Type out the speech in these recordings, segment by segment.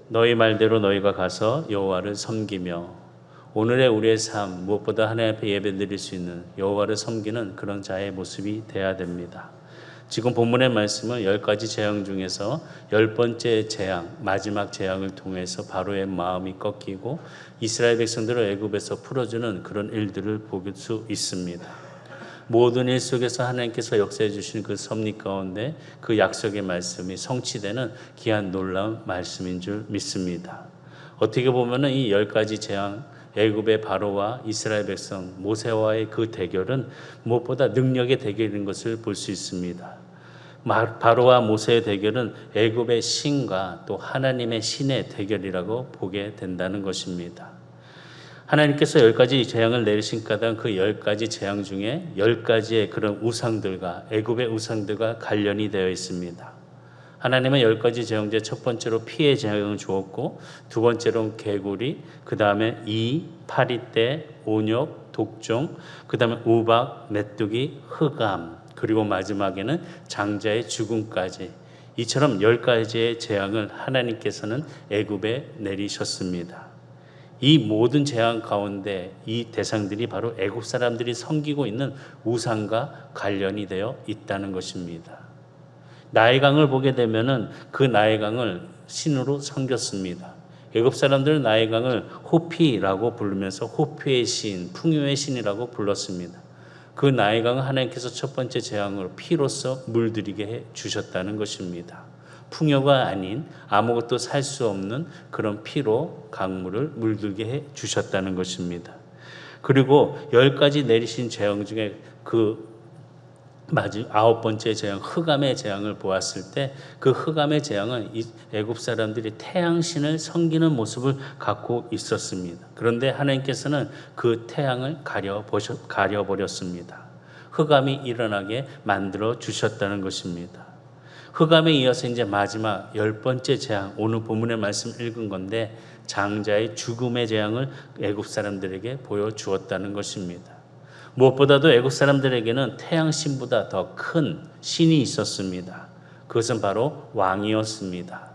너희 말대로 너희가 가서 여호와를 섬기며 오늘의 우리의 삶 무엇보다 하나님 앞에 예배드릴 수 있는 여호와를 섬기는 그런 자의 모습이 되어야 됩니다. 지금 본문의 말씀은 10가지 재앙 중에서 10번째 재앙, 마지막 재앙을 통해서 바로의 마음이 꺾이고 이스라엘 백성들을 애굽에서 풀어주는 그런 일들을 볼 수 있습니다. 모든 일 속에서 하나님께서 역사해 주신 그 섭리 가운데 그 약속의 말씀이 성취되는 귀한 놀라운 말씀인 줄 믿습니다. 어떻게 보면 이 10가지 재앙, 애굽의 바로와 이스라엘 백성 모세와의 그 대결은 무엇보다 능력의 대결인 것을 볼 수 있습니다. 바로와 모세의 대결은 애굽의 신과 또 하나님의 신의 대결이라고 보게 된다는 것입니다. 하나님께서 10가지 재앙을 내리신 까닭 그 10가지 재앙 중에 10가지의 그런 우상들과 애굽의 우상들과 관련이 되어 있습니다. 하나님은 10가지 재앙 중에 첫 번째로 피의 재앙을 주었고 두 번째로는 개구리, 그 다음에 파리떼, 온역, 독종, 그 다음에 우박, 메뚜기, 흑암, 그리고 마지막에는 장자의 죽음까지 이처럼 10가지의 재앙을 하나님께서는 애굽에 내리셨습니다. 이 모든 재앙 가운데 이 대상들이 바로 애굽 사람들이 섬기고 있는 우상과 관련이 되어 있다는 것입니다. 나일강을 보게 되면은 그 나일강을 신으로 섬겼습니다. 애굽 사람들은 나일강을 호피라고 부르면서 호피의 신, 풍요의 신이라고 불렀습니다. 그 나일강은 하나님께서 첫 번째 재앙으로 피로써 물들이게 해 주셨다는 것입니다. 풍요가 아닌 아무것도 살 수 없는 그런 피로 강물을 물들게 해 주셨다는 것입니다. 그리고 10가지 내리신 재앙 중에 그 아홉 번째 재앙, 흑암의 재앙을 보았을 때 그 흑암의 재앙은 애굽 사람들이 태양신을 섬기는 모습을 갖고 있었습니다. 그런데 하나님께서는 그 태양을 가려버렸습니다. 흑암이 일어나게 만들어 주셨다는 것입니다. 흑암에 이어서 이제 마지막 10번째 재앙, 오늘 본문의 말씀 읽은 건데 장자의 죽음의 재앙을 애굽 사람들에게 보여주었다는 것입니다. 무엇보다도 애굽 사람들에게는 태양신보다 더 큰 신이 있었습니다. 그것은 바로 왕이었습니다.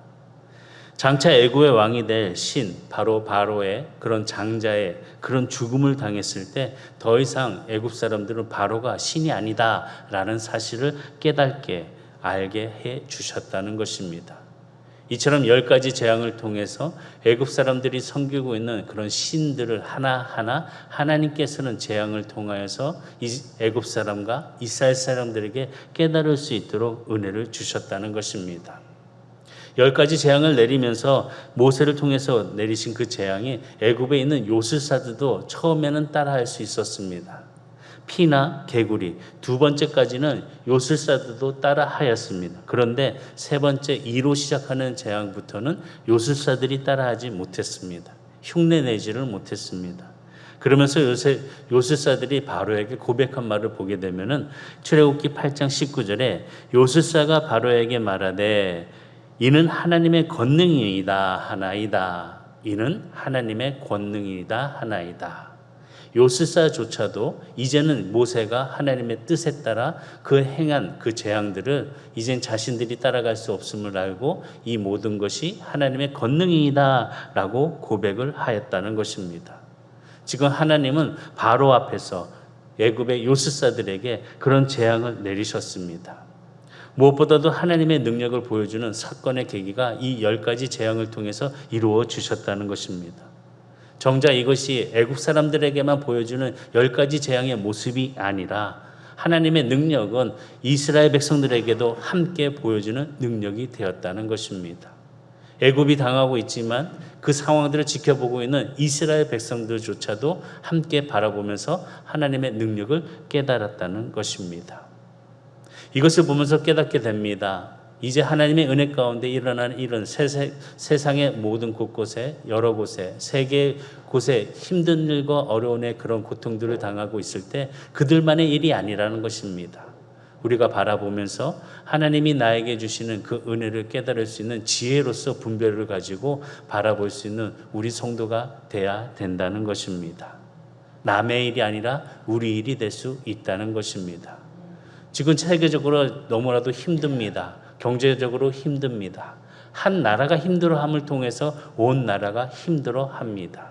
장차 애굽의 왕이 될 신, 바로의 그런 장자의 그런 죽음을 당했을 때 더 이상 애굽 사람들은 바로가 신이 아니다라는 사실을 깨닫게 알게 해 주셨다는 것입니다. 이처럼 10가지 재앙을 통해서 애굽 사람들이 섬기고 있는 그런 신들을 하나하나 하나님께서는 재앙을 통하여서 애굽 사람과 이스라엘 사람들에게 깨달을 수 있도록 은혜를 주셨다는 것입니다. 10가지 재앙을 내리면서 모세를 통해서 내리신 그 재앙이 애굽에 있는 요술사들도 처음에는 따라할 수 있었습니다. 피나 개구리, 두 번째까지는 요술사들도 따라하였습니다. 그런데 세 번째 이로 시작하는 재앙부터는 요술사들이 따라하지 못했습니다. 흉내 내지를 못했습니다. 그러면서 요술사들이 바로에게 고백한 말을 보게 되면은 출애굽기 8장 19절에 요술사가 바로에게 말하되 이는 하나님의 권능이다 하나이다. 이는 하나님의 권능이다 하나이다. 요술사조차도 이제는 모세가 하나님의 뜻에 따라 그 행한 그 재앙들을 이젠 자신들이 따라갈 수 없음을 알고 이 모든 것이 하나님의 권능이다 라고 고백을 하였다는 것입니다. 지금 하나님은 바로 앞에서 애굽의 요술사들에게 그런 재앙을 내리셨습니다. 무엇보다도 하나님의 능력을 보여주는 사건의 계기가 이 10가지 재앙을 통해서 이루어 주셨다는 것입니다. 정작 이것이 애굽 사람들에게만 보여주는 10가지 재앙의 모습이 아니라 하나님의 능력은 이스라엘 백성들에게도 함께 보여주는 능력이 되었다는 것입니다. 애굽이 당하고 있지만 그 상황들을 지켜보고 있는 이스라엘 백성들조차도 함께 바라보면서 하나님의 능력을 깨달았다는 것입니다. 이것을 보면서 깨닫게 됩니다. 이제 하나님의 은혜 가운데 일어나는 이런 세상의 모든 곳곳에 여러 곳에 세계 곳에 힘든 일과 어려운 그런 고통들을 당하고 있을 때 그들만의 일이 아니라는 것입니다. 우리가 바라보면서 하나님이 나에게 주시는 그 은혜를 깨달을 수 있는 지혜로서 분별을 가지고 바라볼 수 있는 우리 성도가 돼야 된다는 것입니다. 남의 일이 아니라 우리 일이 될 수 있다는 것입니다. 지금 세계적으로 너무나도 힘듭니다. 경제적으로 힘듭니다. 한 나라가 힘들어함을 통해서 온 나라가 힘들어합니다.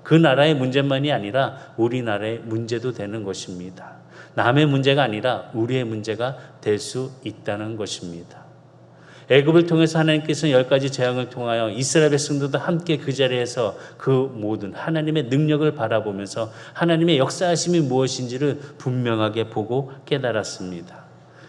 그 나라의 문제만이 아니라 우리나라의 문제도 되는 것입니다. 남의 문제가 아니라 우리의 문제가 될 수 있다는 것입니다. 애굽을 통해서 하나님께서는 10가지 재앙을 통하여 이스라엘 백성들도 함께 그 자리에서 그 모든 하나님의 능력을 바라보면서 하나님의 역사하심이 무엇인지를 분명하게 보고 깨달았습니다.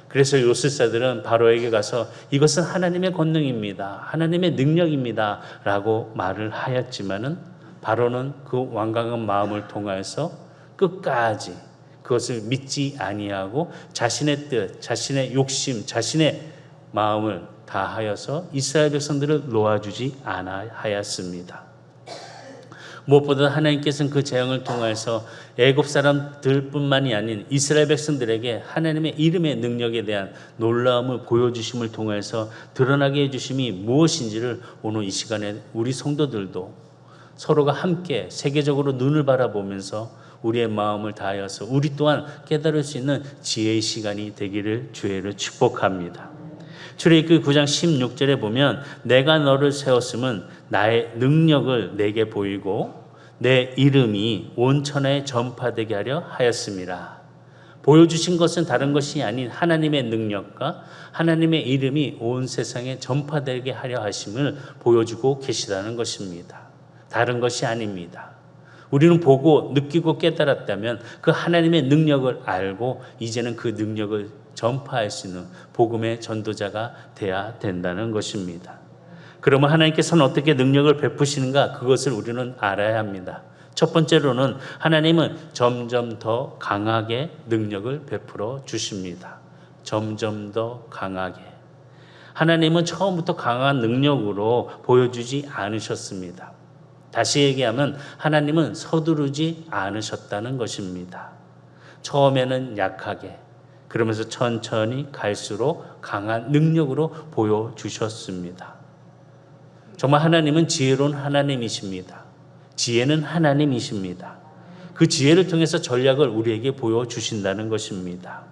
그래서 요술사들은 바로에게 가서 이것은 하나님의 권능입니다. 하나님의 능력입니다. 라고 말을 하였지만은 바로는 그 완강한 마음을 통하여서 끝까지 그것을 믿지 아니하고 자신의 뜻, 자신의 욕심, 자신의 마음을 다하여서 이스라엘 백성들을 놓아주지 않아하였습니다. 무엇보다 하나님께서는 그 재앙을 통해서 애굽 사람들뿐만이 아닌 이스라엘 백성들에게 하나님의 이름의 능력에 대한 놀라움을 보여주심을 통해서 드러나게 해주심이 무엇인지를 오늘 이 시간에 우리 성도들도 서로가 함께 세계적으로 눈을 바라보면서 우리의 마음을 다하여서 우리 또한 깨달을 수 있는 지혜의 시간이 되기를 주의를 축복합니다. 출애굽기 9장 16절에 보면 내가 너를 세웠음은 나의 능력을 내게 보이고 내 이름이 온 천하에 전파되게 하려 하였습니다. 보여주신 것은 다른 것이 아닌 하나님의 능력과 하나님의 이름이 온 세상에 전파되게 하려 하심을 보여주고 계시다는 것입니다. 다른 것이 아닙니다. 우리는 보고 느끼고 깨달았다면 그 하나님의 능력을 알고 이제는 그 능력을 전파할 수 있는 복음의 전도자가 돼야 된다는 것입니다. 그러면 하나님께서는 어떻게 능력을 베푸시는가? 그것을 우리는 알아야 합니다. 첫 번째로는 하나님은 점점 더 강하게 능력을 베풀어 주십니다. 점점 더 강하게. 하나님은 처음부터 강한 능력으로 보여주지 않으셨습니다. 다시 얘기하면 하나님은 서두르지 않으셨다는 것입니다. 처음에는 약하게, 그러면서 천천히 갈수록 강한 능력으로 보여주셨습니다. 정말 하나님은 지혜로운 하나님이십니다. 지혜는 하나님이십니다. 그 지혜를 통해서 전략을 우리에게 보여주신다는 것입니다.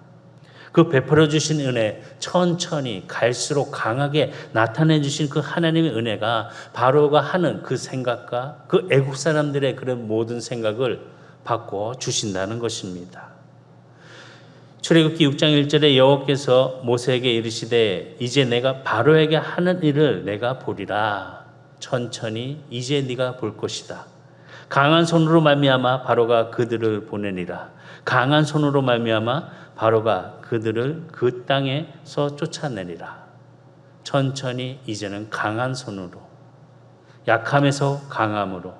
그 베풀어 주신 은혜, 천천히 갈수록 강하게 나타내 주신 그 하나님의 은혜가 바로가 하는 그 생각과 그 애국 사람들의 그런 모든 생각을 바꿔 주신다는 것입니다. 출애굽기 6장 1절에 여호와께서 모세에게 이르시되 이제 내가 바로에게 하는 일을 내가 보리라. 천천히 이제 네가 볼 것이다. 강한 손으로 말미암아 바로가 그들을 보내니라. 강한 손으로 말미암아 바로가 그들을 그 땅에서 쫓아내리라. 천천히 이제는 강한 손으로, 약함에서 강함으로.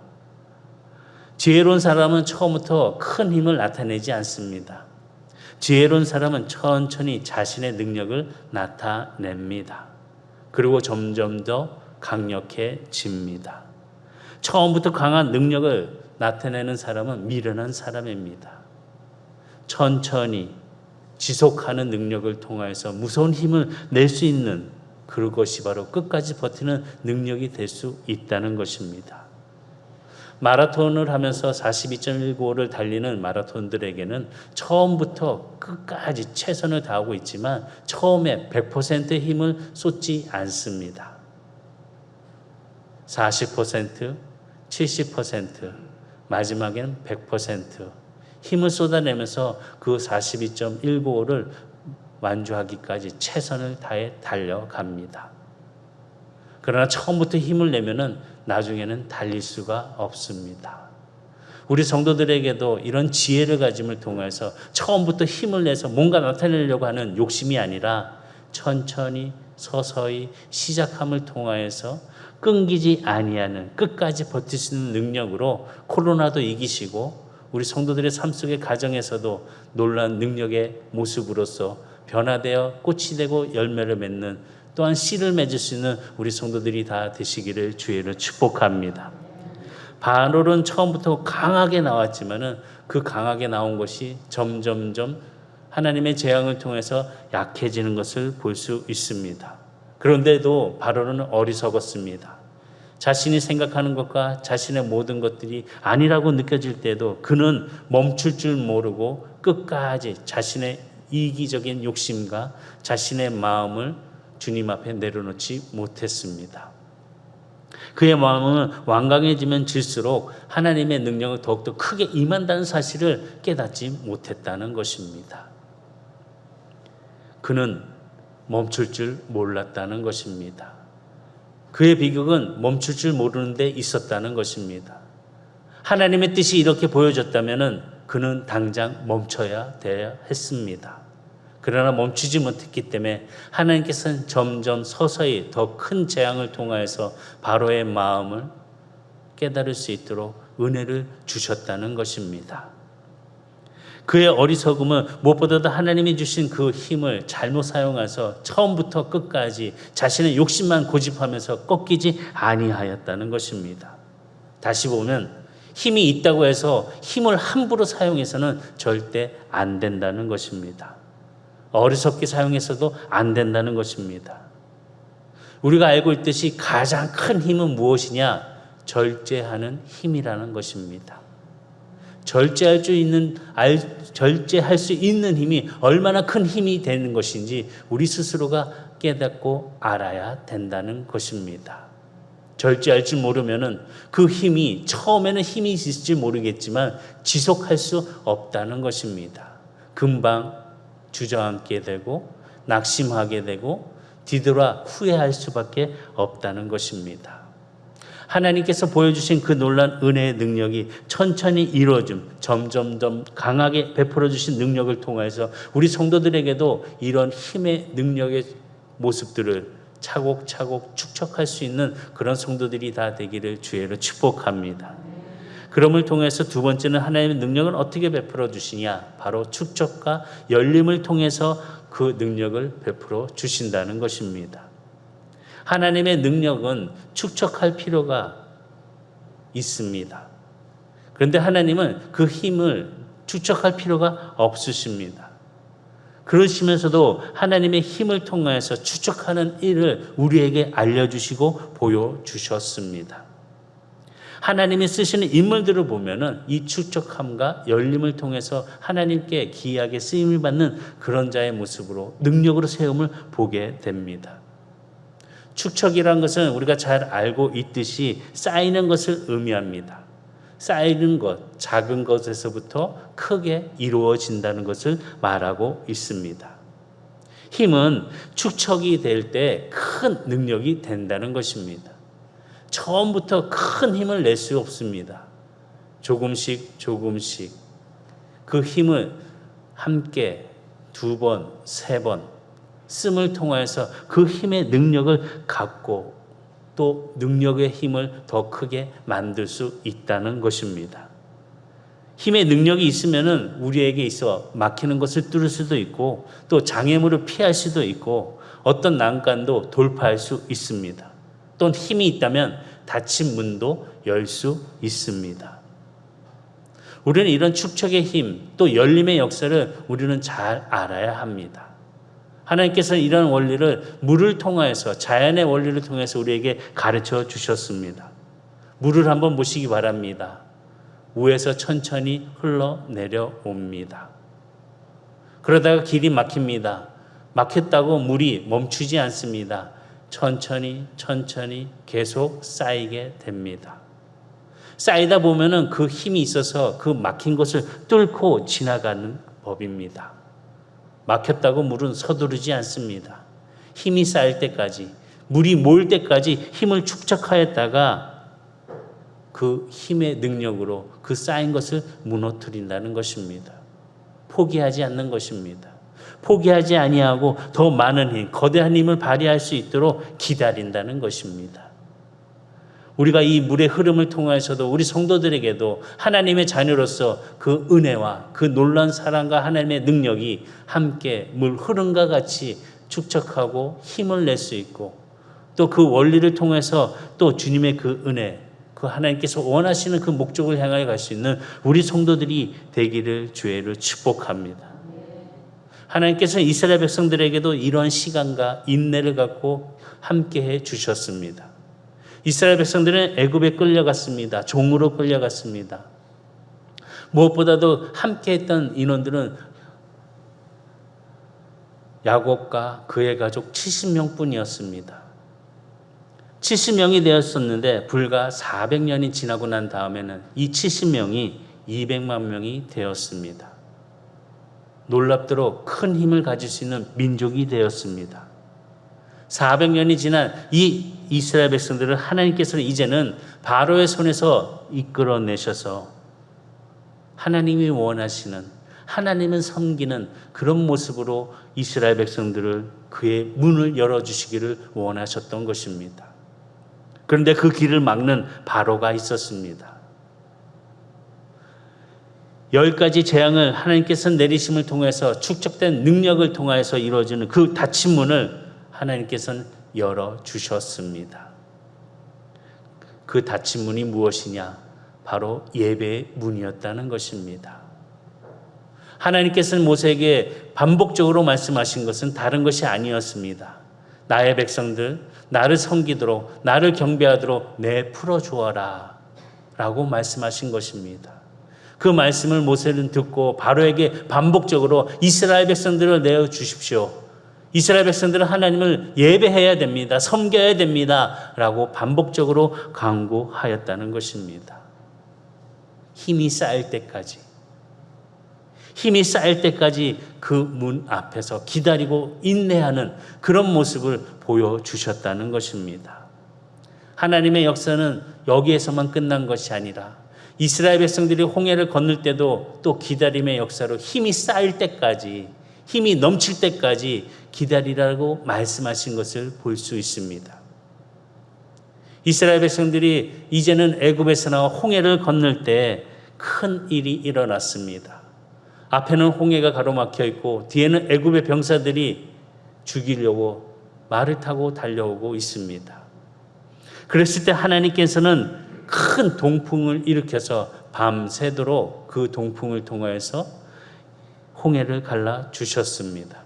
지혜로운 사람은 처음부터 큰 힘을 나타내지 않습니다. 지혜로운 사람은 천천히 자신의 능력을 나타냅니다. 그리고 점점 더 강력해집니다. 처음부터 강한 능력을 나타내는 사람은 미련한 사람입니다. 천천히 지속하는 능력을 통해서 무서운 힘을 낼 수 있는 그것이 바로 끝까지 버티는 능력이 될 수 있다는 것입니다. 마라톤을 하면서 42.195를 달리는 마라톤들에게는 처음부터 끝까지 최선을 다하고 있지만 처음에 100%의 힘을 쏟지 않습니다. 40%, 70%, 마지막에는 100% 힘을 쏟아내면서 그 42.195를 완주하기까지 최선을 다해 달려갑니다. 그러나 처음부터 힘을 내면은 나중에는 달릴 수가 없습니다. 우리 성도들에게도 이런 지혜를 가짐을 통해서 처음부터 힘을 내서 뭔가 나타내려고 하는 욕심이 아니라 천천히 서서히 시작함을 통하여서 끊기지 아니하는 끝까지 버틸 수 있는 능력으로 코로나도 이기시고 우리 성도들의 삶 속의 가정에서도 놀라운 능력의 모습으로서 변화되어 꽃이 되고 열매를 맺는 또한 씨를 맺을 수 있는 우리 성도들이 다 되시기를 주의를 축복합니다. 바로는 처음부터 강하게 나왔지만은 그 강하게 나온 것이 점점점 하나님의 재앙을 통해서 약해지는 것을 볼 수 있습니다. 그런데도 바로는 어리석었습니다. 자신이 생각하는 것과 자신의 모든 것들이 아니라고 느껴질 때도 그는 멈출 줄 모르고 끝까지 자신의 이기적인 욕심과 자신의 마음을 주님 앞에 내려놓지 못했습니다. 그의 마음은 완강해지면 질수록 하나님의 능력을 더욱더 크게 임한다는 사실을 깨닫지 못했다는 것입니다. 그는 멈출 줄 몰랐다는 것입니다. 그의 비극은 멈출 줄 모르는 데 있었다는 것입니다. 하나님의 뜻이 이렇게 보여졌다면 그는 당장 멈춰야 했습니다. 그러나 멈추지 못했기 때문에 하나님께서는 점점 서서히 더 큰 재앙을 통하여서 바로의 마음을 깨달을 수 있도록 은혜를 주셨다는 것입니다. 그의 어리석음은 무엇보다도 하나님이 주신 그 힘을 잘못 사용해서 처음부터 끝까지 자신의 욕심만 고집하면서 꺾이지 아니하였다는 것입니다. 다시 보면 힘이 있다고 해서 힘을 함부로 사용해서는 절대 안 된다는 것입니다. 어리석게 사용해서도 안 된다는 것입니다. 우리가 알고 있듯이 가장 큰 힘은 무엇이냐? 절제하는 힘이라는 것입니다. 절제할 수 있는 힘이 얼마나 큰 힘이 되는 것인지 우리 스스로가 깨닫고 알아야 된다는 것입니다. 절제할 줄 모르면은 그 힘이 처음에는 힘이 있을지 모르겠지만 지속할 수 없다는 것입니다. 금방 주저앉게 되고 낙심하게 되고 뒤돌아 후회할 수밖에 없다는 것입니다. 하나님께서 보여주신 그 놀라운 은혜의 능력이 천천히 이루어짐, 점점점 강하게 베풀어 주신 능력을 통해서 우리 성도들에게도 이런 힘의 능력의 모습들을 차곡차곡 축적할 수 있는 그런 성도들이 다 되기를 주의로 축복합니다. 그럼을 통해서 두 번째는 하나님의 능력은 어떻게 베풀어 주시냐? 바로 축적과 열림을 통해서 그 능력을 베풀어 주신다는 것입니다. 하나님의 능력은 축적할 필요가 있습니다. 그런데 하나님은 그 힘을 축적할 필요가 없으십니다. 그러시면서도 하나님의 힘을 통해서 축적하는 일을 우리에게 알려주시고 보여주셨습니다. 하나님이 쓰시는 인물들을 보면은 이 축적함과 열림을 통해서 하나님께 귀하게 쓰임을 받는 그런 자의 모습으로 능력으로 세움을 보게 됩니다. 축적이라는 것은 우리가 잘 알고 있듯이 쌓이는 것을 의미합니다. 쌓이는 것, 작은 것에서부터 크게 이루어진다는 것을 말하고 있습니다. 힘은 축적이 될 때 큰 능력이 된다는 것입니다. 처음부터 큰 힘을 낼 수 없습니다. 조금씩 그 힘을 함께 2번, 3번 씀을 통하여서 그 힘의 능력을 갖고 또 능력의 힘을 더 크게 만들 수 있다는 것입니다. 힘의 능력이 있으면은 우리에게 있어 막히는 것을 뚫을 수도 있고 또 장애물을 피할 수도 있고 어떤 난간도 돌파할 수 있습니다. 또 힘이 있다면 닫힌 문도 열 수 있습니다. 우리는 이런 축적의 힘, 또 열림의 역사를 우리는 잘 알아야 합니다. 하나님께서 이런 원리를 물을 통하여서, 자연의 원리를 통해서 우리에게 가르쳐 주셨습니다. 물을 한번 보시기 바랍니다. 위에서 천천히 흘러내려옵니다. 그러다가 길이 막힙니다. 막혔다고 물이 멈추지 않습니다. 천천히 계속 쌓이게 됩니다. 쌓이다 보면은 그 힘이 있어서 그 막힌 것을 뚫고 지나가는 법입니다. 막혔다고 물은 서두르지 않습니다. 힘이 쌓일 때까지, 물이 모일 때까지 힘을 축적하였다가 그 힘의 능력으로 그 쌓인 것을 무너뜨린다는 것입니다. 포기하지 않는 것입니다. 포기하지 아니하고 더 많은 힘, 거대한 힘을 발휘할 수 있도록 기다린다는 것입니다. 우리가 이 물의 흐름을 통해서도 우리 성도들에게도 하나님의 자녀로서 그 은혜와 그 놀라운 사랑과 하나님의 능력이 함께 물 흐름과 같이 축적하고 힘을 낼 수 있고 또 그 원리를 통해서 또 주님의 그 은혜, 그 하나님께서 원하시는 그 목적을 향하여 갈 수 있는 우리 성도들이 되기를 주의로 축복합니다. 하나님께서 이스라엘 백성들에게도 이러한 시간과 인내를 갖고 함께해 주셨습니다. 이스라엘 백성들은 애굽에 끌려갔습니다. 종으로 끌려갔습니다. 무엇보다도 함께했던 인원들은 야곱과 그의 가족 70명뿐이었습니다. 70명이 되었었는데 불과 400년이 지나고 난 다음에는 이 70명이 200만 명이 되었습니다. 놀랍도록 큰 힘을 가질 수 있는 민족이 되었습니다. 400년이 지난 이 이스라엘 백성들을 하나님께서는 이제는 바로의 손에서 이끌어내셔서 하나님이 원하시는, 하나님은 섬기는 그런 모습으로 이스라엘 백성들을 그의 문을 열어주시기를 원하셨던 것입니다. 그런데 그 길을 막는 바로가 있었습니다. 10가지 재앙을 하나님께서 내리심을 통해서 축적된 능력을 통하여서 이루어지는 그 닫힌 문을 하나님께서는 열어주셨습니다. 그 닫힌 문이 무엇이냐? 바로 예배의 문이었다는 것입니다. 하나님께서는 모세에게 반복적으로 말씀하신 것은 다른 것이 아니었습니다. 나의 백성들, 나를 섬기도록, 나를 경배하도록 내 풀어주어라 라고 말씀하신 것입니다. 그 말씀을 모세는 듣고 바로에게 반복적으로 이스라엘 백성들을 내어주십시오. 이스라엘 백성들은 하나님을 예배해야 됩니다. 섬겨야 됩니다. 라고 반복적으로 강구하였다는 것입니다. 힘이 쌓일 때까지 그 문 앞에서 기다리고 인내하는 그런 모습을 보여주셨다는 것입니다. 하나님의 역사는 여기에서만 끝난 것이 아니라 이스라엘 백성들이 홍해를 건널 때도 또 기다림의 역사로 힘이 쌓일 때까지, 힘이 넘칠 때까지 기다리라고 말씀하신 것을 볼 수 있습니다. 이스라엘 백성들이 이제는 애굽에서 나와 홍해를 건널 때 큰 일이 일어났습니다. 앞에는 홍해가 가로막혀 있고 뒤에는 애굽의 병사들이 죽이려고 말을 타고 달려오고 있습니다. 그랬을 때 하나님께서는 큰 동풍을 일으켜서 밤새도록 그 동풍을 통하여서 홍해를 갈라 주셨습니다.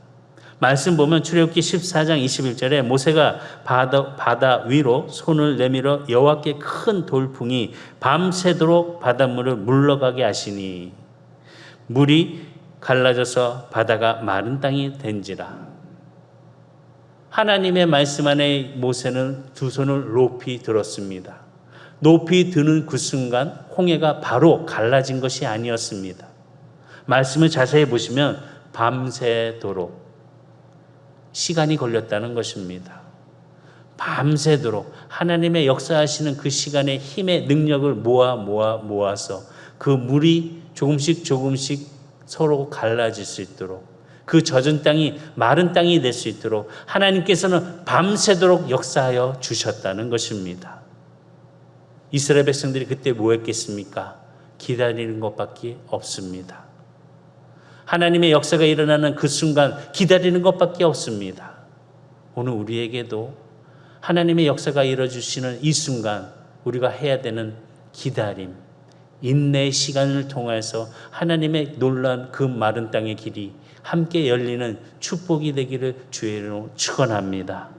말씀 보면 출애굽기 14장 21절에 모세가 바다 위로 손을 내밀어 여호와께 큰 돌풍이 밤새도록 바닷물을 물러가게 하시니 물이 갈라져서 바다가 마른 땅이 된지라. 하나님의 말씀 안에 모세는 두 손을 높이 들었습니다. 높이 드는 그 순간 홍해가 바로 갈라진 것이 아니었습니다. 말씀을 자세히 보시면 밤새도록 시간이 걸렸다는 것입니다. 밤새도록 하나님의 역사하시는 그 시간에 힘의 능력을 모아서 그 물이 조금씩 서로 갈라질 수 있도록, 그 젖은 땅이 마른 땅이 될 수 있도록 하나님께서는 밤새도록 역사하여 주셨다는 것입니다. 이스라엘 백성들이 그때 뭐 했겠습니까? 기다리는 것밖에 없습니다. 하나님의 역사가 일어나는 그 순간 기다리는 것밖에 없습니다. 오늘 우리에게도 하나님의 역사가 이루어지시는 이 순간 우리가 해야 되는 기다림, 인내의 시간을 통해서 하나님의 놀라운 그 마른 땅의 길이 함께 열리는 축복이 되기를 주의 이름으로 축원합니다.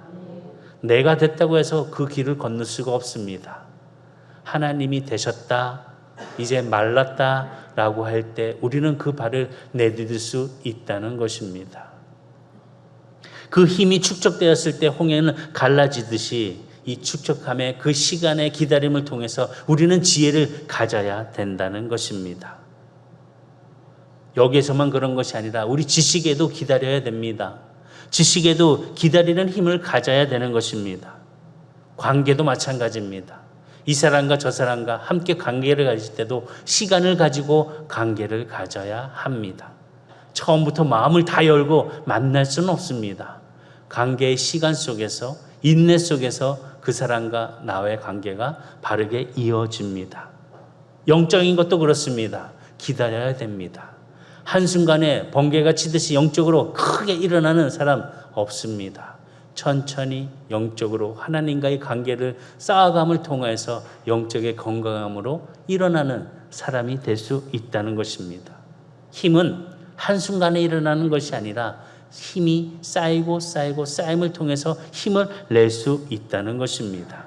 내가 됐다고 해서 그 길을 건널 수가 없습니다. 하나님이 되셨다, 이제 말랐다 라고 할 때 우리는 그 발을 내디딜 수 있다는 것입니다. 그 힘이 축적되었을 때 홍해는 갈라지듯이 이 축적함의 그 시간의 기다림을 통해서 우리는 지혜를 가져야 된다는 것입니다. 여기에서만 그런 것이 아니라 우리 지식에도 기다려야 됩니다. 지식에도 기다리는 힘을 가져야 되는 것입니다. 관계도 마찬가지입니다. 이 사람과 저 사람과 함께 관계를 가질 때도 시간을 가지고 관계를 가져야 합니다. 처음부터 마음을 다 열고 만날 수는 없습니다. 관계의 시간 속에서, 인내 속에서 그 사람과 나의 관계가 바르게 이어집니다. 영적인 것도 그렇습니다. 기다려야 됩니다. 한순간에 번개가 치듯이 영적으로 크게 일어나는 사람 없습니다. 천천히 영적으로 하나님과의 관계를 쌓아감을 통해서 영적의 건강함으로 일어나는 사람이 될 수 있다는 것입니다. 힘은 한순간에 일어나는 것이 아니라 힘이 쌓임을 통해서 힘을 낼 수 있다는 것입니다.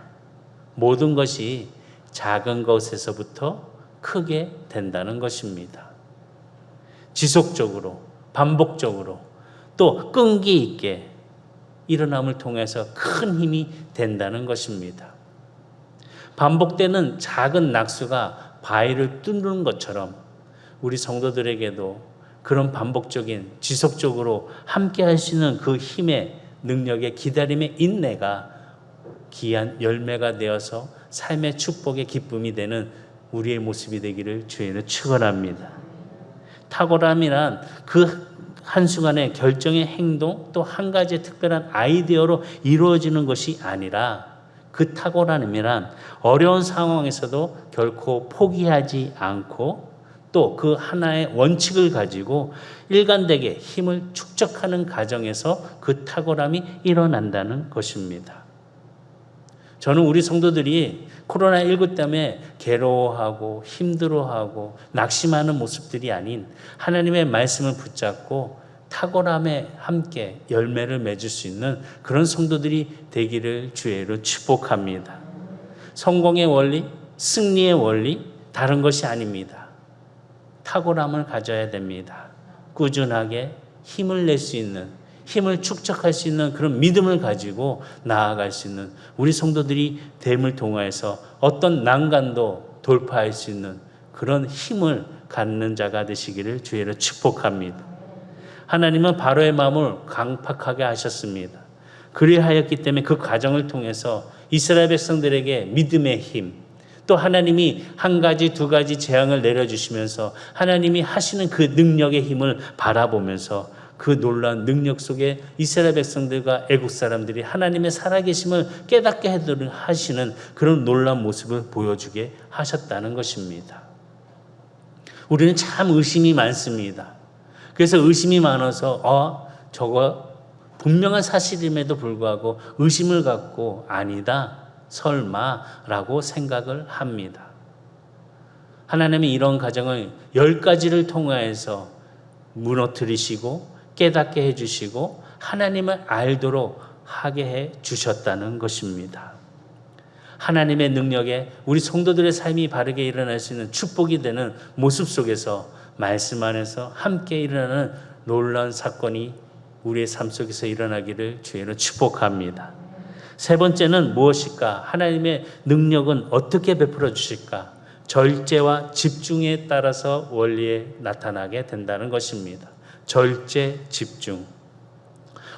모든 것이 작은 것에서부터 크게 된다는 것입니다. 지속적으로, 반복적으로 또 끈기 있게 일어남을 통해서 큰 힘이 된다는 것입니다. 반복되는 작은 낙수가 바위를 뚫는 것처럼 우리 성도들에게도 그런 반복적인 지속적으로 함께 할 수 있는 그 힘의 능력의 기다림의 인내가 귀한 열매가 되어서 삶의 축복의 기쁨이 되는 우리의 모습이 되기를 주의는 축원합니다. 탁월함이란 그 한순간의 결정의 행동 또 한 가지의 특별한 아이디어로 이루어지는 것이 아니라 그 탁월함이란 어려운 상황에서도 결코 포기하지 않고 또 그 하나의 원칙을 가지고 일관되게 힘을 축적하는 과정에서 그 탁월함이 일어난다는 것입니다. 저는 우리 성도들이 코로나19 때문에 괴로워하고 힘들어하고 낙심하는 모습들이 아닌 하나님의 말씀을 붙잡고 탁월함에 함께 열매를 맺을 수 있는 그런 성도들이 되기를 주의로 축복합니다. 성공의 원리, 승리의 원리, 다른 것이 아닙니다. 탁월함을 가져야 됩니다. 꾸준하게 힘을 낼 수 있는, 힘을 축적할 수 있는 그런 믿음을 가지고 나아갈 수 있는 우리 성도들이 됨을 통하여서 어떤 난간도 돌파할 수 있는 그런 힘을 갖는 자가 되시기를 주의로 축복합니다. 하나님은 바로의 마음을 강팍하게 하셨습니다. 그리하였기 때문에 그 과정을 통해서 이스라엘 백성들에게 믿음의 힘, 또 하나님이 한 가지 두 가지 재앙을 내려주시면서 하나님이 하시는 그 능력의 힘을 바라보면서 그 놀라운 능력 속에 이스라엘 백성들과 애국 사람들이 하나님의 살아계심을 깨닫게 하시는 그런 놀라운 모습을 보여주게 하셨다는 것입니다. 우리는 참 의심이 많습니다. 그래서 의심이 많아서 저거 분명한 사실임에도 불구하고 의심을 갖고 아니다, 설마라고 생각을 합니다. 하나님이 이런 가정을 10가지를 통하여서 무너뜨리시고 깨닫게 해주시고 하나님을 알도록 하게 해주셨다는 것입니다. 하나님의 능력에 우리 성도들의 삶이 바르게 일어날 수 있는 축복이 되는 모습 속에서 말씀 안에서 함께 일어나는 놀라운 사건이 우리의 삶 속에서 일어나기를 주의로 축복합니다. 세 번째는 무엇일까? 하나님의 능력은 어떻게 베풀어 주실까? 절제와 집중에 따라서 원리에 나타나게 된다는 것입니다. 절제, 집중.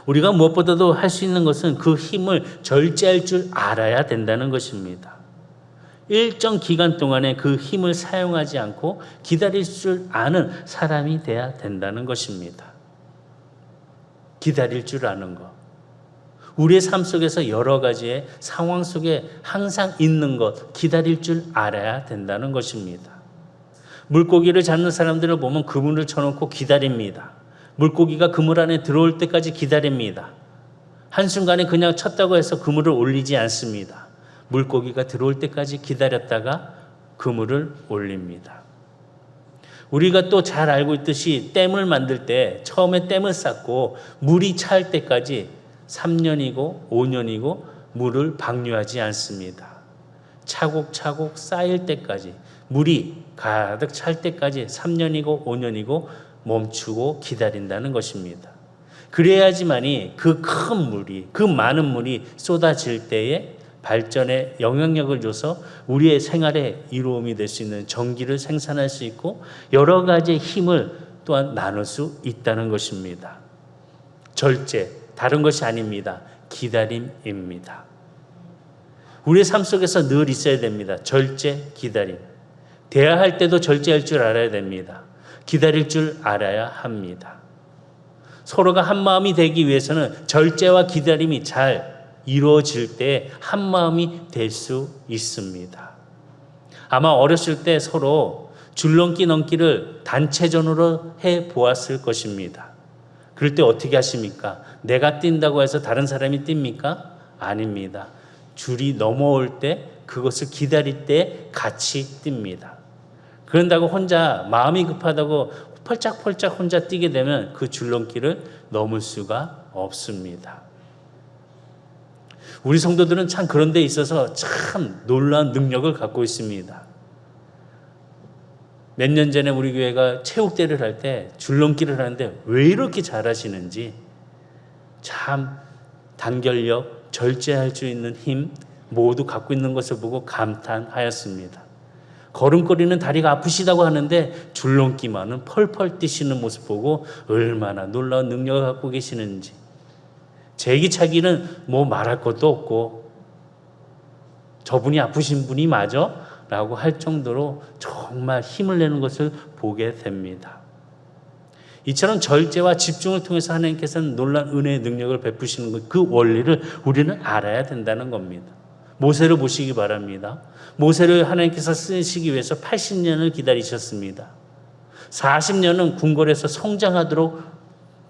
우리가 무엇보다도 할 수 있는 것은 그 힘을 절제할 줄 알아야 된다는 것입니다. 일정 기간 동안에 그 힘을 사용하지 않고 기다릴 줄 아는 사람이 돼야 된다는 것입니다. 기다릴 줄 아는 것. 우리의 삶 속에서 여러 가지의 상황 속에 항상 있는 것, 기다릴 줄 알아야 된다는 것입니다. 물고기를 잡는 사람들을 보면 그물을 쳐놓고 기다립니다. 물고기가 그물 안에 들어올 때까지 기다립니다. 한순간에 그냥 쳤다고 해서 그물을 올리지 않습니다. 물고기가 들어올 때까지 기다렸다가 그물을 올립니다. 우리가 또 잘 알고 있듯이 댐을 만들 때 처음에 댐을 쌓고 물이 찰 때까지 3년이고 5년이고 물을 방류하지 않습니다. 차곡차곡 쌓일 때까지 물이 가득 찰 때까지 3년이고 5년이고 멈추고 기다린다는 것입니다. 그래야지만이 그 큰 물이, 그 많은 물이 쏟아질 때에 발전에 영향력을 줘서 우리의 생활에 이로움이 될 수 있는 전기를 생산할 수 있고 여러 가지의 힘을 또한 나눌 수 있다는 것입니다. 절제, 다른 것이 아닙니다. 기다림입니다. 우리의 삶 속에서 늘 있어야 됩니다. 절제, 기다림. 대화할 때도 절제할 줄 알아야 됩니다. 기다릴 줄 알아야 합니다. 서로가 한 마음이 되기 위해서는 절제와 기다림이 잘 이루어질 때 한 마음이 될 수 있습니다. 아마 어렸을 때 서로 줄넘기 넘기를 단체전으로 해 보았을 것입니다. 그럴 때 어떻게 하십니까? 내가 뛴다고 해서 다른 사람이 뜁니까? 아닙니다. 줄이 넘어올 때 그것을 기다릴 때 같이 뜁니다. 그런다고 혼자 마음이 급하다고 펄짝펄짝 혼자 뛰게 되면 그 줄넘기를 넘을 수가 없습니다. 우리 성도들은 참 그런 데 있어서 참 놀라운 능력을 갖고 있습니다. 몇 년 전에 우리 교회가 체육대회를 할 때 줄넘기를 하는데 왜 이렇게 잘하시는지 참 단결력, 절제할 수 있는 힘 모두 갖고 있는 것을 보고 감탄하였습니다. 걸음걸이는 다리가 아프시다고 하는데 줄넘기만은 펄펄 뛰시는 모습 보고 얼마나 놀라운 능력을 갖고 계시는지, 제기차기는 뭐 말할 것도 없고 저분이 아프신 분이 맞아? 라고 할 정도로 정말 힘을 내는 것을 보게 됩니다. 이처럼 절제와 집중을 통해서 하나님께서는 놀라운 은혜의 능력을 베푸시는 것, 그 원리를 우리는 알아야 된다는 겁니다. 모세를 보시기 바랍니다. 모세를 하나님께서 쓰시기 위해서 80년을 기다리셨습니다. 40년은 궁궐에서 성장하도록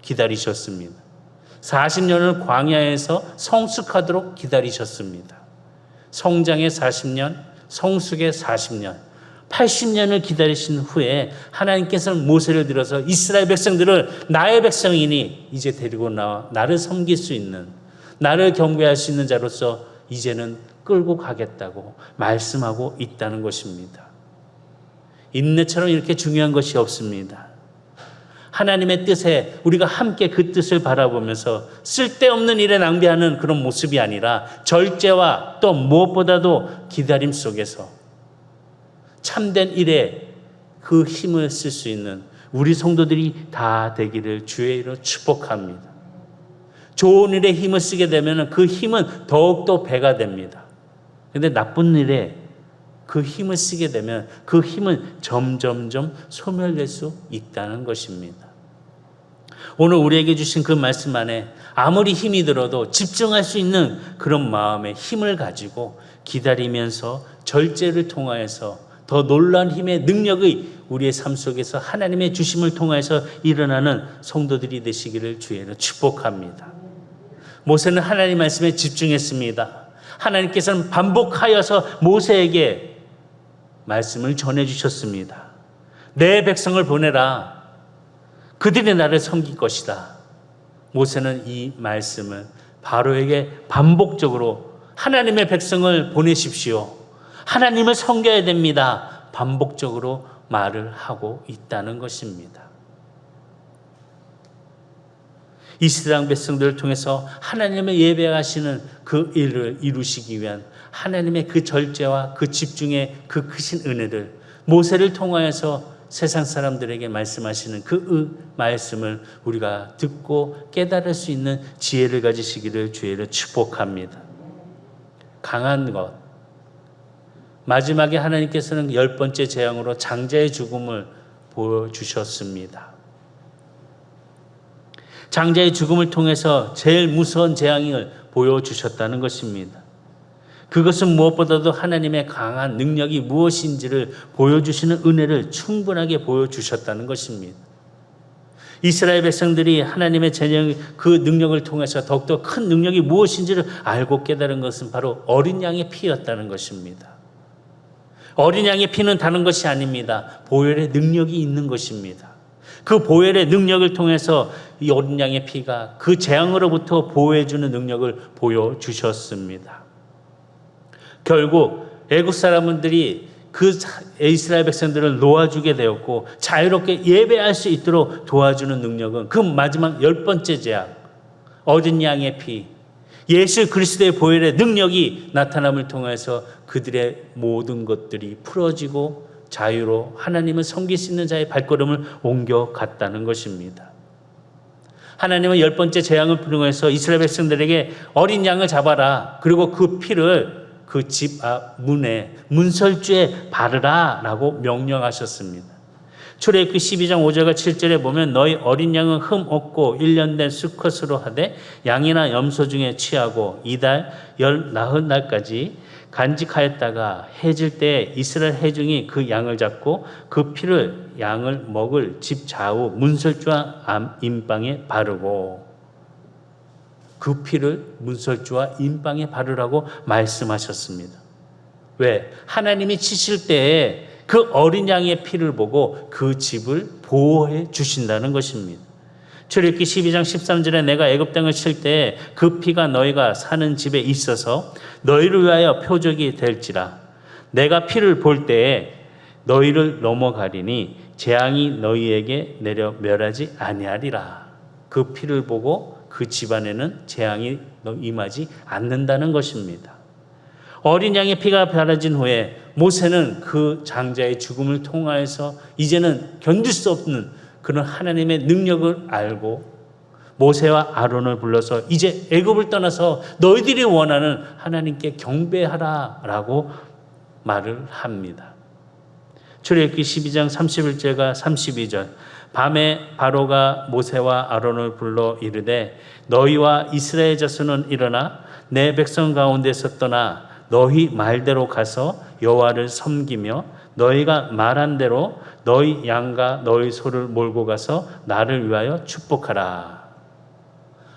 기다리셨습니다. 40년을 광야에서 성숙하도록 기다리셨습니다. 성장의 40년, 성숙의 40년, 80년을 기다리신 후에 하나님께서는 모세를 들어서 이스라엘 백성들을 나의 백성이니 이제 데리고 나와 나를 섬길 수 있는, 나를 경배할 수 있는 자로서 이제는 끌고 가겠다고 말씀하고 있다는 것입니다. 인내처럼 이렇게 중요한 것이 없습니다. 하나님의 뜻에 우리가 함께 그 뜻을 바라보면서 쓸데없는 일에 낭비하는 그런 모습이 아니라 절제와 또 무엇보다도 기다림 속에서 참된 일에 그 힘을 쓸 수 있는 우리 성도들이 다 되기를 주의 이름으로 축복합니다. 좋은 일에 힘을 쓰게 되면 그 힘은 더욱더 배가 됩니다. 그런데 나쁜 일에 그 힘을 쓰게 되면 그 힘은 점점점 소멸될 수 있다는 것입니다. 오늘 우리에게 주신 그 말씀 안에 아무리 힘이 들어도 집중할 수 있는 그런 마음의 힘을 가지고 기다리면서 절제를 통하여서 더 놀라운 힘의 능력이 우리의 삶 속에서 하나님의 주심을 통하여서 일어나는 성도들이 되시기를 주의로 축복합니다. 모세는 하나님 말씀에 집중했습니다. 하나님께서는 반복하여서 모세에게 말씀을 전해주셨습니다. 내 백성을 보내라. 그들이 나를 섬길 것이다. 모세는 이 말씀을 바로에게 반복적으로 하나님의 백성을 보내십시오. 하나님을 섬겨야 됩니다. 반복적으로 말을 하고 있다는 것입니다. 이스라엘 백성들을 통해서 하나님을 예배하시는 그 일을 이루시기 위한 하나님의 그 절제와 그 집중의 그 크신 은혜를 모세를 통하여서 세상 사람들에게 말씀하시는 그 말씀을 우리가 듣고 깨달을 수 있는 지혜를 가지시기를 주의로 축복합니다. 강한 것, 마지막에 하나님께서는 10번째 재앙으로 장자의 죽음을 보여주셨습니다. 장자의 죽음을 통해서 제일 무서운 재앙을 보여주셨다는 것입니다. 그것은 무엇보다도 하나님의 강한 능력이 무엇인지를 보여주시는 은혜를 충분하게 보여주셨다는 것입니다. 이스라엘 백성들이 하나님의 그 능력을 통해서 더욱더 큰 능력이 무엇인지를 알고 깨달은 것은 바로 어린 양의 피였다는 것입니다. 어린 양의 피는 다른 것이 아닙니다. 보혈의 능력이 있는 것입니다. 그 보혈의 능력을 통해서 이 어린 양의 피가 그 재앙으로부터 보호해주는 능력을 보여주셨습니다. 결국 애국 사람들이 그 이스라엘 백성들을 놓아주게 되었고 자유롭게 예배할 수 있도록 도와주는 능력은 그 마지막 10번째 재앙, 어린 양의 피, 예수 그리스도의 보혈의 능력이 나타남을 통해서 그들의 모든 것들이 풀어지고 자유로 하나님을 섬길 수 있는 자의 발걸음을 옮겨갔다는 것입니다. 하나님은 10번째 재앙을 통해서 이스라엘 백성들에게 어린 양을 잡아라. 그리고 그 피를 그 집 앞 문에 문설주에 바르라 라고 명령하셨습니다. 출애굽기 12장 5절과 7절에 보면 너희 어린 양은 흠 없고 1년 된 수컷으로 하되 양이나 염소 중에 취하고 이달 나흔 날까지 간직하였다가 해질 때 이스라엘 회중이 그 양을 잡고 그 피를 양을 먹을 집 좌우 문설주와 임방에 바르고, 그 피를 문설주와 임방에 바르라고 말씀하셨습니다. 왜? 하나님이 치실 때에 그 어린 양의 피를 보고 그 집을 보호해 주신다는 것입니다. 출애굽기 12장 13절에 내가 애굽 땅을 칠 때 그 피가 너희가 사는 집에 있어서 너희를 위하여 표적이 될지라. 내가 피를 볼 때에 너희를 넘어가리니 재앙이 너희에게 내려 멸하지 아니하리라. 그 피를 보고 그 집안에는 재앙이 임하지 않는다는 것입니다. 어린 양의 피가 바라진 후에 모세는 그 장자의 죽음을 통하여서 이제는 견딜 수 없는 그런 하나님의 능력을 알고 모세와 아론을 불러서 이제 애굽을 떠나서 너희들이 원하는 하나님께 경배하라라고 말을 합니다. 출애굽기 12장 31절과 32절. 밤에 바로가 모세와 아론을 불러 이르되 너희와 이스라엘 자손은 일어나 내 백성 가운데서 떠나 너희 말대로 가서 여호와를 섬기며 너희가 말한 대로 너희 양과 너희 소를 몰고 가서 나를 위하여 축복하라.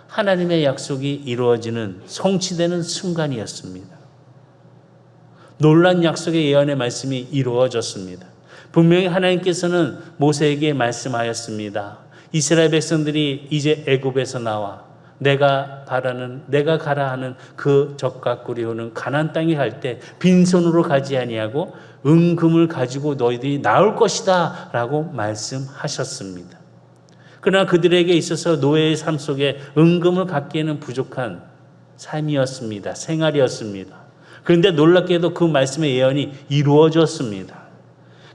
하나님의 약속이 이루어지는 성취되는 순간이었습니다. 놀란 약속의 예언의 말씀이 이루어졌습니다. 분명히 하나님께서는 모세에게 말씀하였습니다. 이스라엘 백성들이 이제 애굽에서 나와 내가 가라 하는 그 적과 꿀이오는 가나안 땅에 갈 때 빈손으로 가지 아니하고 은금을 가지고 너희들이 나올 것이다 라고 말씀하셨습니다. 그러나 그들에게 있어서 노예의 삶 속에 은금을 갖기에는 부족한 삶이었습니다. 생활이었습니다. 그런데 놀랍게도 그 말씀의 예언이 이루어졌습니다.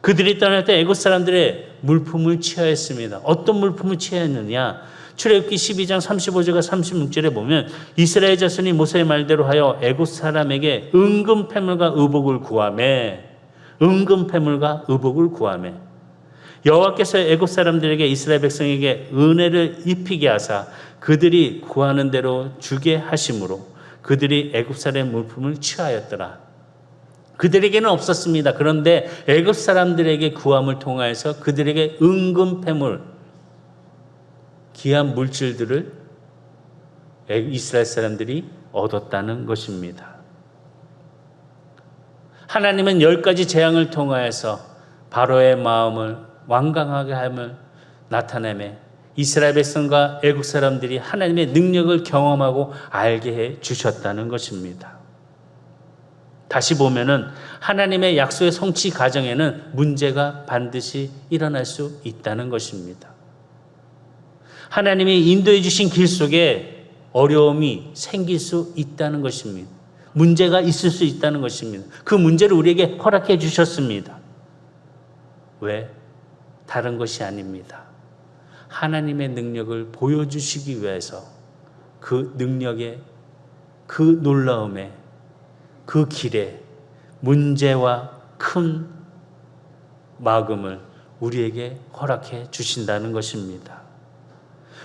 그들이 떠날 때 애굽 사람들의 물품을 취하였습니다. 어떤 물품을 취하였느냐? 출애굽기 12장 35절과 36절에 보면 이스라엘 자손이 모세의 말대로 하여 애굽 사람에게 은금 패물과 의복을 구하매 여호와께서 애굽 사람들에게 이스라엘 백성에게 은혜를 입히게 하사 그들이 구하는 대로 주게 하심으로 그들이 애굽 사람의 물품을 취하였더라. 그들에게는 없었습니다. 그런데 애굽 사람들에게 구함을 통하여서 그들에게 은금 패물, 귀한 물질들을 이스라엘 사람들이 얻었다는 것입니다. 하나님은 10가지 재앙을 통하여서 바로의 마음을 완강하게 함을 나타내며 이스라엘 백성과 애국 사람들이 하나님의 능력을 경험하고 알게 해 주셨다는 것입니다. 다시 보면은 하나님의 약속의 성취 과정에는 문제가 반드시 일어날 수 있다는 것입니다. 하나님이 인도해 주신 길 속에 어려움이 생길 수 있다는 것입니다. 문제가 있을 수 있다는 것입니다. 그 문제를 우리에게 허락해 주셨습니다. 왜? 다른 것이 아닙니다. 하나님의 능력을 보여주시기 위해서 그 능력에, 그 놀라움에, 그 길에 문제와 큰 막음을 우리에게 허락해 주신다는 것입니다.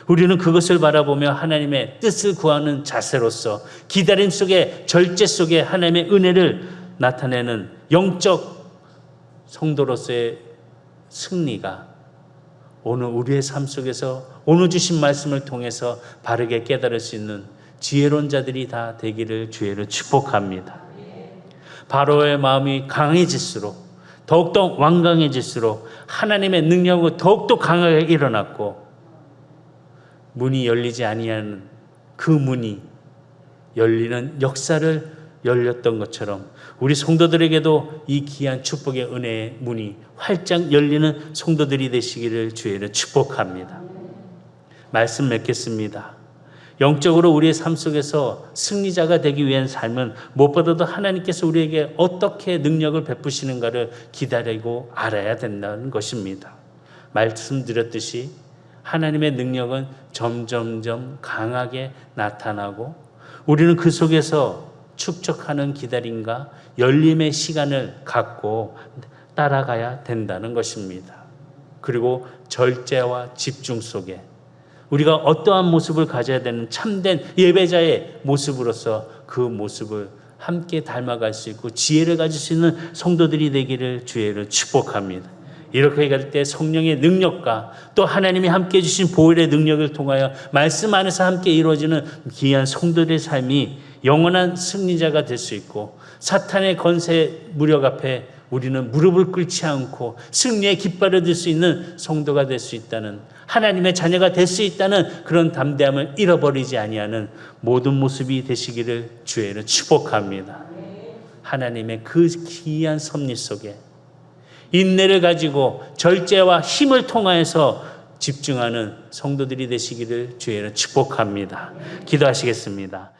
우리는 그것을 바라보며 하나님의 뜻을 구하는 자세로서 기다림 속에, 절제 속에 하나님의 은혜를 나타내는 영적 성도로서의 승리가 오늘 우리의 삶 속에서 오늘 주신 말씀을 통해서 바르게 깨달을 수 있는 지혜로운 자들이 다 되기를 주의로 축복합니다. 바로의 마음이 강해질수록, 더욱더 완강해질수록 하나님의 능력으로 더욱더 강하게 일어났고, 문이 열리지 아니하는 그 문이 열리는 역사를 열렸던 것처럼 우리 성도들에게도 이 귀한 축복의 은혜의 문이 활짝 열리는 성도들이 되시기를 주의로 축복합니다. 말씀 맺겠습니다. 영적으로 우리의 삶 속에서 승리자가 되기 위한 삶은 무엇보다도 하나님께서 우리에게 어떻게 능력을 베푸시는가를 기다리고 알아야 된다는 것입니다. 말씀드렸듯이 하나님의 능력은 점점점 강하게 나타나고 우리는 그 속에서 축적하는 기다림과 열림의 시간을 갖고 따라가야 된다는 것입니다. 그리고 절제와 집중 속에 우리가 어떠한 모습을 가져야 되는 참된 예배자의 모습으로서 그 모습을 함께 닮아갈 수 있고 지혜를 가질 수 있는 성도들이 되기를 주의를 축복합니다. 이렇게 갈 때 성령의 능력과 또 하나님이 함께 해주신 보혈의 능력을 통하여 말씀 안에서 함께 이루어지는 귀한 성도들의 삶이 영원한 승리자가 될 수 있고 사탄의 권세 무력 앞에 우리는 무릎을 꿇지 않고 승리의 깃발을 들 수 있는 성도가 될 수 있다는, 하나님의 자녀가 될 수 있다는 그런 담대함을 잃어버리지 아니하는 모든 모습이 되시기를 주의로 축복합니다. 하나님의 그 귀한 섭리 속에 인내를 가지고 절제와 힘을 통하여서 집중하는 성도들이 되시기를 주의 이름으로 축복합니다. 기도하시겠습니다.